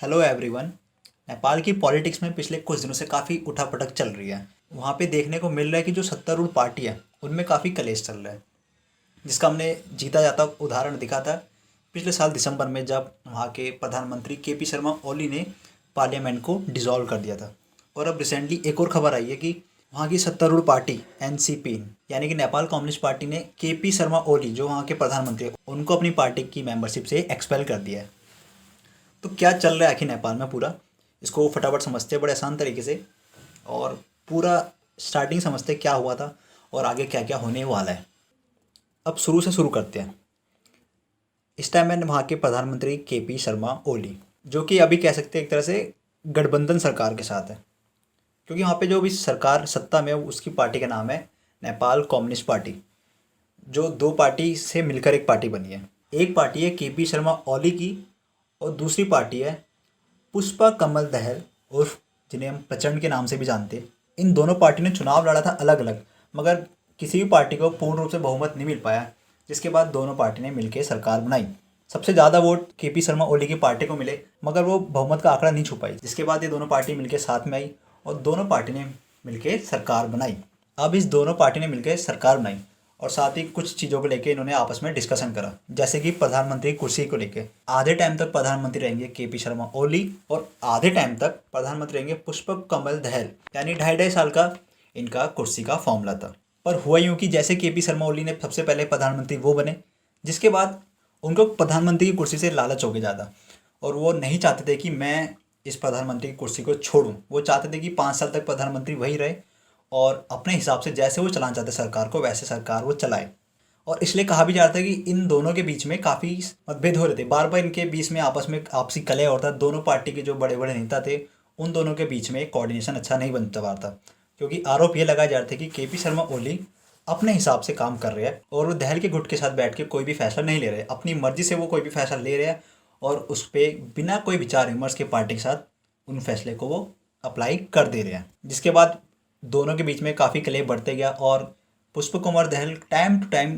Hello everyone. Nepal की politics में पिछले कुछ दिनों से काफ़ी उठापटक चल रही है। वहाँ पे देखने को मिल रहा है कि जो सत्तारूढ़ पार्टी है उनमें काफ़ी कलेश चल रहा है, जिसका हमने जीता जाता उदाहरण दिखा था पिछले साल दिसंबर में, जब वहाँ के प्रधानमंत्री केपी शर्मा ओली ने पार्लियामेंट को डिसॉल्व कर दिया था। और अब रिसेंटली एक और खबर आई है कि वहाँ की सत्तारूढ़ पार्टी एनसीपी यानी कि नेपाल कम्युनिस्ट पार्टी ने केपी शर्मा ओली, जो वहाँ के प्रधानमंत्री हैं, उनको अपनी पार्टी की मेंबरशिप से एक्सपेल कर दिया है। तो क्या चल रहा है आखिर नेपाल में पूरा, इसको फटाफट समझते हैं बड़े आसान तरीके से, और पूरा स्टार्टिंग समझते हैं क्या हुआ था और आगे क्या क्या होने वाला है। अब शुरू से शुरू करते हैं। इस टाइम में वहाँ के प्रधानमंत्री केपी शर्मा ओली, जो कि अभी कह सकते हैं एक तरह से गठबंधन सरकार के साथ है, क्योंकि वहाँ पे जो अभी सरकार सत्ता में है उसकी पार्टी का नाम है नेपाल कम्युनिस्ट पार्टी, जो दो पार्टी से मिलकर एक पार्टी बनी है। एक पार्टी है केपी शर्मा ओली की और दूसरी पार्टी है पुष्पा कमल दहल, उर्फ जिन्हें हम प्रचंड के नाम से भी जानते हैं। इन दोनों पार्टियों ने चुनाव लड़ा था अलग अलग, मगर किसी भी पार्टी को पूर्ण रूप से बहुमत नहीं मिल पाया, जिसके बाद दोनों पार्टी ने मिलकर सरकार बनाई। सबसे ज़्यादा वोट केपी शर्मा ओली की पार्टी को मिले, मगर वो बहुमत का आंकड़ा नहीं छू पाई, जिसके बाद ये दोनों पार्टी मिलकर साथ में आई और दोनों पार्टी ने मिलकर सरकार बनाई। अब इस दोनों पार्टी ने मिलकर सरकार बनाई और साथ ही कुछ चीज़ों को लेके इन्होंने आपस में डिस्कशन करा, जैसे कि प्रधानमंत्री कुर्सी को लेके आधे टाइम तक प्रधानमंत्री रहेंगे केपी शर्मा ओली और आधे टाइम तक प्रधानमंत्री रहेंगे पुष्पक कमल दहल, यानी 2.5 साल का इनका कुर्सी का फॉर्मूला था। पर हुआ यूँ कि जैसे केपी शर्मा ओली ने सबसे पहले प्रधानमंत्री वो बने, जिसके बाद उनको प्रधानमंत्री की कुर्सी से लालच हो गया ज़्यादा, और वो नहीं चाहते थे कि मैं इस प्रधानमंत्री की कुर्सी को छोड़ूं। वो चाहते थे कि 5 साल तक प्रधानमंत्री वही रहे और अपने हिसाब से जैसे वो चलाना चाहते सरकार को वैसे सरकार वो चलाए। और इसलिए कहा भी जाता है कि इन दोनों के बीच में काफ़ी मतभेद हो रहे थे, बार बार इनके बीच में आपस में आपसी कलह होता था। दोनों पार्टी के जो बड़े बड़े नेता थे उन दोनों के बीच में कोऑर्डिनेशन अच्छा नहीं बन पा रहा था, क्योंकि आरोप ये लगाए जा रहे थे कि केपी शर्मा ओली अपने हिसाब से काम कर रहे हैं और वो दहल के गुट के साथ बैठ के कोई भी फैसला नहीं ले रहे, अपनी मर्जी से वो कोई भी फैसला ले रहे हैं और उस पर बिना कोई विचार विमर्श के पार्टी के साथ उन फैसले को वो अप्लाई कर दे रहे हैं। जिसके बाद दोनों के बीच में काफ़ी कलह बढ़ते गया और Pushpa Kumar Dahal time to time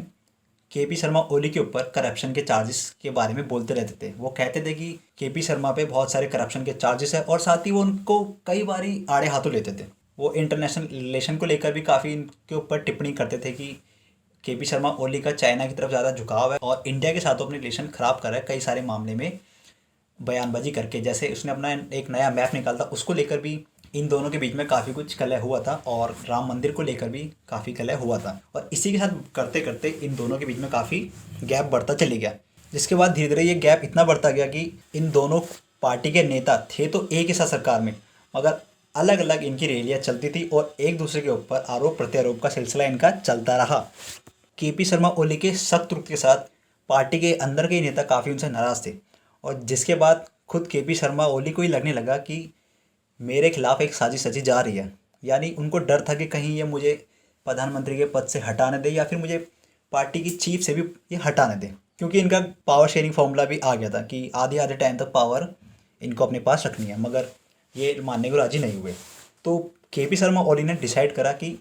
KP Sharma Oli के ऊपर करप्शन के चार्जेस के बारे में बोलते रहते थे। वो कहते थे कि केपी शर्मा पे बहुत सारे करप्शन के चार्जेस है, और साथ ही वो उनको कई बारी आड़े हाथों लेते थे। वो इंटरनेशनल रिलेशन को लेकर भी काफ़ी इनके ऊपर टिप्पणी करते थे कि केपी शर्मा ओली का चाइना की तरफ ज़्यादा झुकाव है और इंडिया के साथ अपने रिलेशन ख़राब कर रहा है कई सारे मामले में बयानबाजी करके। जैसे उसने अपना एक नया मैप निकाला था, उसको लेकर भी इन दोनों के बीच में काफ़ी कुछ कलह हुआ था और राम मंदिर को लेकर भी काफ़ी कलह हुआ था। और इसी के साथ करते करते इन दोनों के बीच में काफ़ी गैप बढ़ता चली गया, जिसके बाद धीरे धीरे ये गैप इतना बढ़ता गया कि इन दोनों पार्टी के नेता थे तो एक ही साथ सरकार में, मगर अलग अलग इनकी रैलियाँ चलती थी और एक दूसरे के ऊपर आरोप प्रत्यारोप का सिलसिला इनका चलता रहा। केपी शर्मा ओली के सख्त रुख के साथ पार्टी के अंदर के नेता काफ़ी उनसे नाराज़ थे, और जिसके बाद खुद केपी शर्मा ओली को ही लगने लगा कि मेरे खिलाफ एक साजिश रची जा रही है। यानी उनको डर था कि कहीं ये मुझे प्रधानमंत्री के पद से हटाने दे या फिर मुझे पार्टी की चीफ से भी ये हटाने दे, क्योंकि इनका पावर शेयरिंग फॉर्मूला भी आ गया था कि आधे आधे टाइम तक पावर इनको अपने पास रखनी है, मगर ये मानने को राजी नहीं हुए। तो केपी शर्मा ओली ने डिसाइड करा कि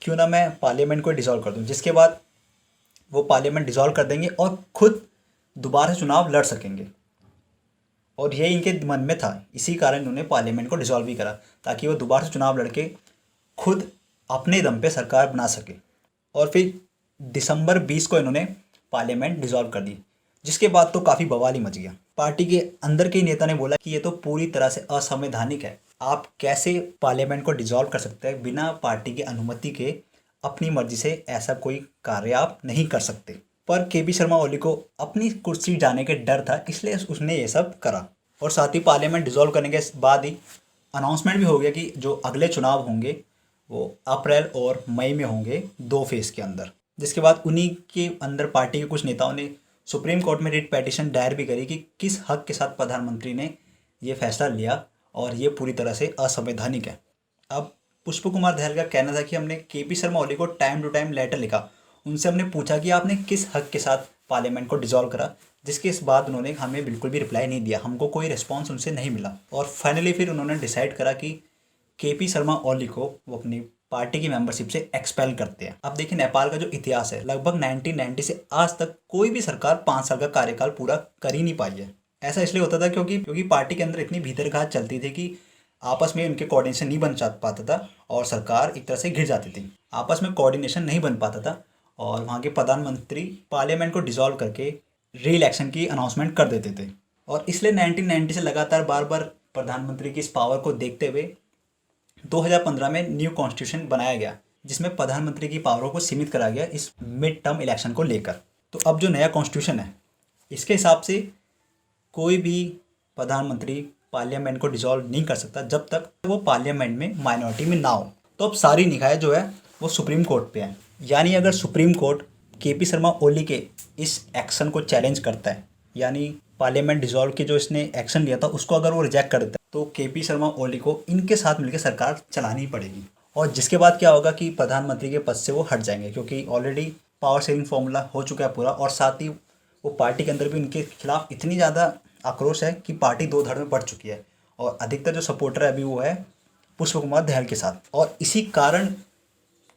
क्यों ना मैं पार्लियामेंट को डिसॉल्व कर दूँ, जिसके बाद वो पार्लियामेंट डिसॉल्व कर देंगे और खुद दोबारा से चुनाव लड़ सकेंगे। और ये इनके मन में था, इसी कारण इन्होंने पार्लियामेंट को डिसॉल्व भी करा, ताकि वो दोबारा से चुनाव लड़के खुद अपने दम पे सरकार बना सके। और फिर दिसंबर 20 को इन्होंने पार्लियामेंट डिसॉल्व कर दी, जिसके बाद तो काफ़ी बवाल ही मच गया। पार्टी के अंदर के नेता ने बोला कि ये तो पूरी तरह से असंवैधानिक है, आप कैसे पार्लियामेंट को डिसॉल्व कर सकते हैं बिना पार्टी की अनुमति के, अपनी मर्जी से ऐसा कोई कार्य आप नहीं कर सकते। पर केपी शर्मा ओली को अपनी कुर्सी जाने के डर था, इसलिए उसने ये सब करा। और साथ ही पार्लियामेंट डिसॉल्व करने के बाद ही अनाउंसमेंट भी हो गया कि जो अगले चुनाव होंगे वो अप्रैल और मई में होंगे, 2 फेज़ के अंदर। जिसके बाद उन्हीं के अंदर पार्टी के कुछ नेताओं ने सुप्रीम कोर्ट में रिट पेटिशन दायर भी करी कि किस हक के साथ प्रधानमंत्री ने ये फैसला लिया और ये पूरी तरह से असंवैधानिक है। अब पुष्प कुमार दहल का कहना था कि हमने केपी शर्मा ओली को टाइम टू टाइम लेटर लिखा, उनसे हमने पूछा कि आपने किस हक के साथ पार्लियामेंट को डिसॉल्व करा, जिसके इस बाद उन्होंने हमें बिल्कुल भी रिप्लाई नहीं दिया, हमको कोई रिस्पांस उनसे नहीं मिला। और फाइनली फिर उन्होंने डिसाइड करा कि केपी शर्मा ओली को वो अपनी पार्टी की मेंबरशिप से एक्सपेल करते हैं। अब देखिए नेपाल का जो इतिहास है, लगभग 1990 से आज तक कोई भी सरकार 5 साल का कार्यकाल पूरा कर ही नहीं पाई है। ऐसा इसलिए होता था क्योंकि पार्टी के अंदर इतनी भीतरघात चलती थी कि आपस में उनके कोऑर्डिनेशन नहीं बन पाता था और सरकार एक तरह से घिर जाती थी। आपस में कोऑर्डिनेशन नहीं बन पाता था और वहाँ के प्रधानमंत्री पार्लियामेंट को डिसॉल्व करके री इलेक्शन की अनाउंसमेंट कर देते थे। और इसलिए 1990 से लगातार बार बार प्रधानमंत्री की इस पावर को देखते हुए 2015 में न्यू कॉन्स्टिट्यूशन बनाया गया, जिसमें प्रधानमंत्री की पावरों को सीमित करा गया इस मिड टर्म इलेक्शन को लेकर। तो अब जो नया कॉन्स्टिट्यूशन है, इसके हिसाब से कोई भी प्रधानमंत्री पार्लियामेंट को डिसॉल्व नहीं कर सकता जब तक वो पार्लियामेंट में माइनॉरिटी में ना हो। तो अब सारी निकाय जो है वो सुप्रीम कोर्ट पे है। यानी अगर supreme court KP Sharma Oli के इस एक्शन को चैलेंज करता है, यानी पार्लियामेंट डिसॉल्व के जो इसने एक्शन लिया था उसको अगर वो रिजेक्ट कर देता है, तो केपी शर्मा ओली को इनके साथ मिलकर सरकार चलानी पड़ेगी। और जिसके बाद क्या होगा कि प्रधानमंत्री के पद से वो हट जाएंगे, क्योंकि ऑलरेडी पावर शेयरिंग फॉर्मूला हो चुका है पूरा। और साथ ही वो पार्टी के अंदर भी उनके खिलाफ इतनी ज़्यादा आक्रोश है कि पार्टी दो धड़ में बढ़ चुकी है। और अधिकतर जो सपोर्टर है अभी वो है पुष्प कुमार दहल के साथ। और इसी कारण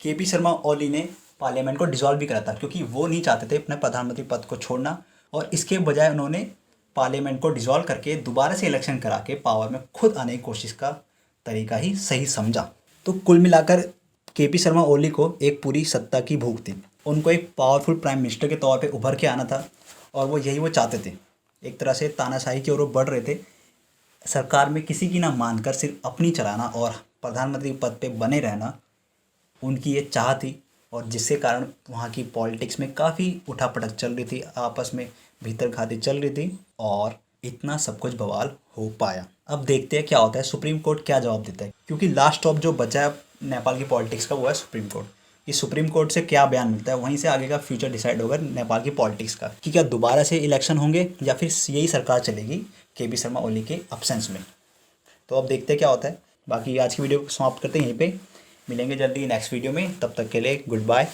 केपी शर्मा ओली ने पार्लियामेंट को डिसॉल्व भी करा था, क्योंकि वो नहीं चाहते थे अपने प्रधानमंत्री पद को छोड़ना। और इसके बजाय उन्होंने पार्लियामेंट को डिसॉल्व करके दोबारा से इलेक्शन करा के पावर में खुद आने की कोशिश का तरीका ही सही समझा। तो कुल मिलाकर केपी शर्मा ओली को एक पूरी सत्ता की भूख थी। उनको एक पावरफुल प्राइम मिनिस्टर के तौर पे उभर के आना था और वो चाहते थे। एक तरह से तानाशाही की ओर वो बढ़ रहे थे, सरकार में किसी की ना मानकर सिर्फ अपनी चलाना और प्रधानमंत्री पद पे बने रहना उनकी ये चाह थी। और जिसके कारण वहाँ की पॉलिटिक्स में काफ़ी उठापटक चल रही थी, आपस में भीतरघाती चल रही थी और इतना सब कुछ बवाल हो पाया। अब देखते हैं क्या होता है, सुप्रीम कोर्ट क्या जवाब देता है, क्योंकि लास्ट स्टॉप जो बचा है नेपाल की पॉलिटिक्स का वो है सुप्रीम कोर्ट। इस सुप्रीम कोर्ट से क्या बयान मिलता है, वहीं से आगे का फ्यूचर डिसाइड होगा नेपाल की पॉलिटिक्स का, कि क्या दोबारा से इलेक्शन होंगे या फिर यही सरकार चलेगी केपी शर्मा ओली के अब्सेंस में। तो अब देखते हैं क्या होता है। बाकी आज की वीडियो को समाप्त करते हैं यहीं पे, मिलेंगे जल्दी नेक्स्ट वीडियो में, तब तक के लिए गुड बाय।